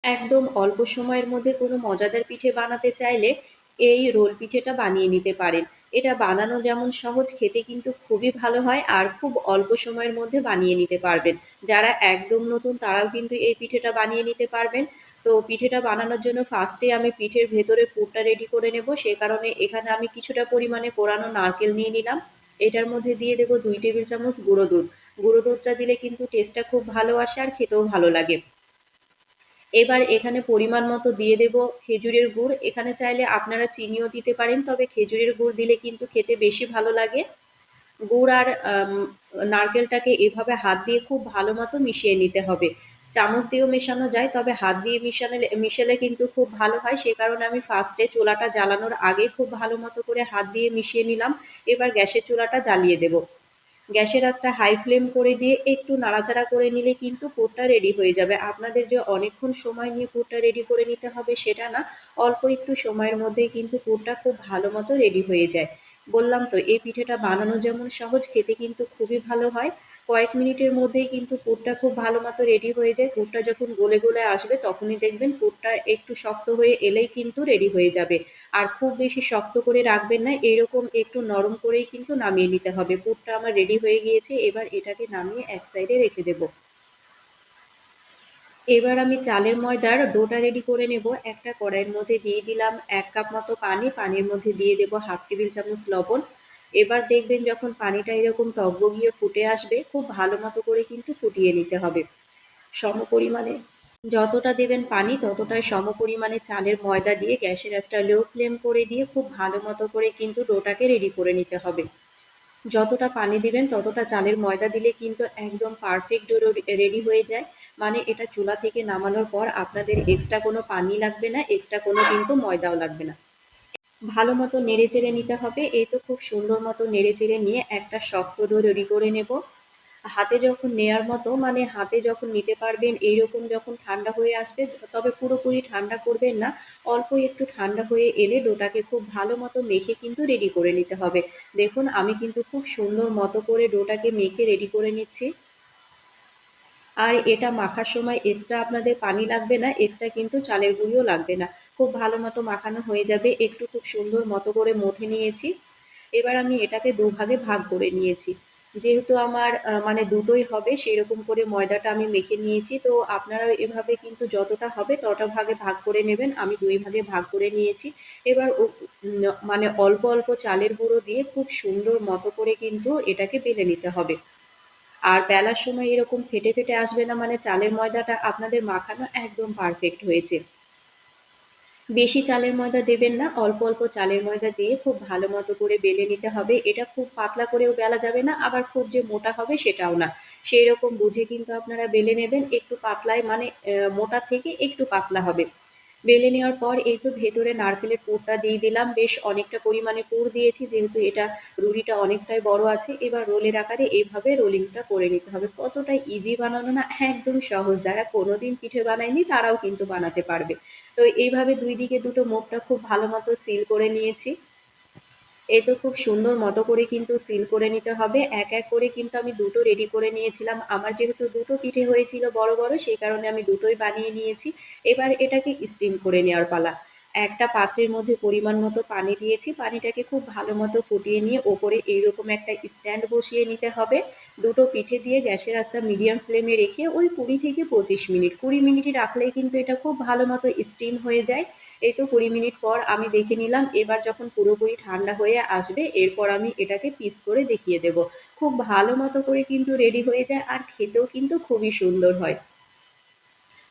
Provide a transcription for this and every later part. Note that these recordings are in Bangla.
একদম অল্প সময়ের মধ্যে কোনো মজাদার পিঠে বানাতে চাইলে এই রোল পিঠেটা বানিয়ে নিতে পারেন। এটা বানানো যেমন সহজ, খেতে কিন্তু খুবই ভালো হয় আর খুব অল্প সময়ের মধ্যে বানিয়ে নিতে পারবেন। যারা একদম নতুন তারাও কিন্তু এই পিঠেটা বানিয়ে নিতে পারবেন। তো পিঠেটা বানানোর জন্য ফার্স্টে আমি পিঠের ভেতরে পুরটা রেডি করে নেব। সে কারণে এখানে আমি কিছুটা পরিমাণে কোরানো নারকেল নিয়ে নিলাম। এটার মধ্যে দিয়ে দেবো 2 টেবিল চামচ গুঁড়ো দুধ। গুঁড়ো দুধটা দিলে কিন্তু টেস্টটা খুব ভালো আসে আর খেতেও ভালো লাগে। এবার এখানে পরিমাণ মতো দিয়ে দেব খেজুরের গুড়। এখানে চাইলে আপনারা চিনিও দিতে পারেন, তবে খেজুরের গুড় দিলে কিন্তু খেতে বেশি ভালো লাগে। গুড় আর নারকেলটাকে এভাবে হাত দিয়ে খুব ভালো মতো মিশিয়ে নিতে হবে। চামচ দিয়েও মেশানো যায়, তবে হাত দিয়ে মিশালে কিন্তু খুব ভালো হয়। সে কারণে আমি ফার্স্টে চুলাটা জ্বালানোর আগে খুব ভালো মতো করে হাত দিয়ে মিশিয়ে নিলাম। এবার গ্যাসের চুলাটা জ্বালিয়ে দেব। গ্যাসের আঁচটা হাই ফ্লেম করে দিয়ে একটু নাড়াচাড়া করে নিলে কিন্তু পুরটা রেডি হয়ে যাবে। আপনাদের যে অনেকক্ষণ সময় নিয়ে পুরটা রেডি করে নিতে হবে সেটা না, অল্প একটু সময়ের মধ্যেই কিন্তু পুরটা খুব ভালো মতো রেডি হয়ে যায়। বললাম তো এই পিঠেটা বানানো যেমন সহজ, খেতে কিন্তু খুবই ভালো হয়। কয়েক মিনিটের মধ্যেই কিন্তু পুরটা খুব ভালো মতো রেডি হয়ে যায়। পুরটা যখন গলে গলে আসবে তখনই দেখবেন পুরটা একটু শক্ত হয়ে এলেই কিন্তু রেডি হয়ে যাবে। আর খুব বেশি শক্ত করে রাখবেন না, এরকম একটু নরম করেই কিন্তু নামিয়ে নিতে হবে। পুরটা আমার রেডি হয়ে গিয়েছে, এবার এটাকে নামিয়ে এক সাইডে রেখে দেব। এবার আমি চালের ময়দার ডোটা রেডি করে নেব। একটা কড়াইয়ের মধ্যে দিয়ে দিলাম 1 কাপ মতো পানি। পানির মধ্যে দিয়ে দেব ½ টেবিল চামচ লবণ। এবার দেখবেন যখন পানিটা এরকম টগবগিয়ে ফুটে আসবে, খুব ভালো মতো করে কিন্তু ফুটিয়ে নিতে হবে। সমপরিমাণে যতটা দেবেন পানি ততটাই সমপরিমাণে চালের ময়দা দিয়ে গ্যাসের একটা লো ফ্লেম করে দিয়ে খুব ভালো মতো করে কিন্তু ডোটাকে রেডি করে নিতে হবে। যতটা পানি দিবেন ততটা চালের ময়দা দিলে কিন্তু একদম পারফেক্ট ডো রেডি হয়ে যায়। মানে এটা চুলা থেকে নামানোর পর আপনাদের এক্সট্রা কোনো পানি লাগবে না, এক্সট্রা কোনো কিন্তু ময়দাও লাগবে না। ভালো মতো নেড়ে চেড়ে নিতে হবে। এই তো খুব সুন্দর মতো নেড়ে চেড়ে নিয়ে একটা শক্ত ডো রেডি করে নেব। হাতে যখন নেয়ার মতো, মানে হাতে যখন নিতে পারবেন এইরকম যখন ঠান্ডা হয়ে আসবে, তবে পুরোপুরি ঠান্ডা করবেন না, অল্প একটু ঠান্ডা হয়ে এলে ডোটাকে খুব ভালো মতো মেখে কিন্তু রেডি করে নিতে হবে। দেখুন আমি কিন্তু খুব সুন্দর মতো করে ডোটাকে মেখে রেডি করে নিচ্ছি। আর এটা মাখার সময় এক্সট্রা আপনাদের পানি লাগবে না, এক্সট্রা কিন্তু চালের গুঁড়িও লাগবে না। খুব ভালো মতো মাখানো হয়ে যাবে, একটু খুব সুন্দর মতো করে মথে নিয়েছি। এবার আমি এটাকে দুভাগে ভাগ করে নিয়েছি। যেহেতু আমার মানে দুটোই হবে সেই রকম করে ময়দাটা আমি মেখে নিয়েছি। তো আপনারাও এভাবে কিন্তু যতটা হবে ততটা ভাগে ভাগ করে নেবেন। আমি 2 ভাগে ভাগ করে নিয়েছি। এবার মানে অল্প অল্প চালের গুঁড়ো দিয়ে খুব সুন্দর মতো করে কিন্তু এটাকে বেলে নিতে হবে। আর বেলার সময় এরকম ফেটে ফেটে আসবে না, মানে চালের ময়দাটা আপনাদের মাখানো একদম পারফেক্ট হয়েছে। বেশি চালের ময়দা দেবেন না, অল্প অল্প চালের ময়দা দিয়ে খুব ভালো মতো করে বেলে নিতে হবে। এটা খুব পাতলা করেও বেলা যাবে না, আবার খুব যে মোটা হবে সেটাও না। সেই রকম বুঝে কিন্তু আপনারা বেলে নেবেন। একটু পাতলায়, মানে মোটা থেকে একটু পাতলা হবে। বেলে নেওয়ার পর এই তো ভেতরে নারকেলের পুরটা দিয়ে দিলাম। বেশ অনেকটা পরিমাণে পুর দিয়েছি, যেহেতু এটা রুটিটা অনেকটাই বড় আছে। এবার রোলের আকারে এইভাবে রোলিংটা করে নিতে হবে। কতটা ইজি বানানো না, একদম সহজ। যারা কোনোদিন পিঠে বানায়নি তারাও কিন্তু বানাতে পারবে। তো এইভাবে দুই দিকে দুটো মুখটা খুব ভালো মতো সিল করে নিয়েছি। এই তো খুব সুন্দর মতো করে কিন্তু সিল করে নিতে হবে। এক এক করে কিন্তু আমি দুটো রেডি করে নিয়েছিলাম। আমার যেহেতু দুটো পিঠে হয়েছিল বড় বড়, সেই কারণে আমি দুটোই বানিয়ে নিয়েছি। এবার এটাকে স্টিম করে নেওয়ার পালা। একটা পাত্রের মধ্যে পরিমাণ মতো পানি দিয়েছি। পানিটাকে খুব ভালো মতো ফুটিয়ে নিয়ে ওপরে এইরকম একটা স্ট্যান্ড বসিয়ে নিতে হবে। দুটো পিঠে দিয়ে গ্যাসের আঁচটা মিডিয়াম ফ্লেমে রেখে ওই 20 থেকে 25 মিনিট, 20 মিনিট রাখলেই কিন্তু এটা খুব ভালো মতো স্টিম হয়ে যায়। এই তো 20 মিনিট পর আমি দেখে নিলাম। এবার যখন পুরোপুরি ঠান্ডা হয়ে আসবে, এরপর আমি এটাকে পিস করে দেখিয়ে দেব। খুব ভালো মতো করে কিন্তু রেডি হয়ে যায় আর খেতেও কিন্তু খুবই সুন্দর হয়।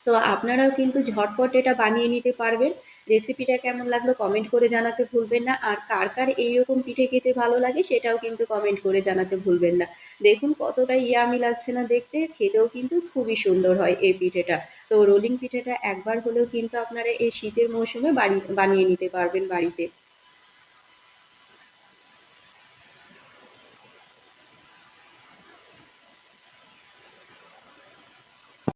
তো আপনারাও কিন্তু ঝটপট এটা বানিয়ে নিতে পারবেন। রেসিপিটা কেমন লাগলো কমেন্ট করে জানাতে ভুলবেন না। আর কার কার এইরকম পিঠে খেতে ভালো লাগে সেটাও কিন্তু কমেন্ট করে জানাতে ভুলবেন না। দেখুন কতটা ইয়ামি লাগছে না দেখতে, খেতেও কিন্তু খুবই সুন্দর হয় এই পিঠেটা। তো রোলিং পিঠেটা একবার হলেও কিন্তু আপনারা এই শীতের মৌসুমে বানিয়ে নিতে পারবেন বাড়িতে।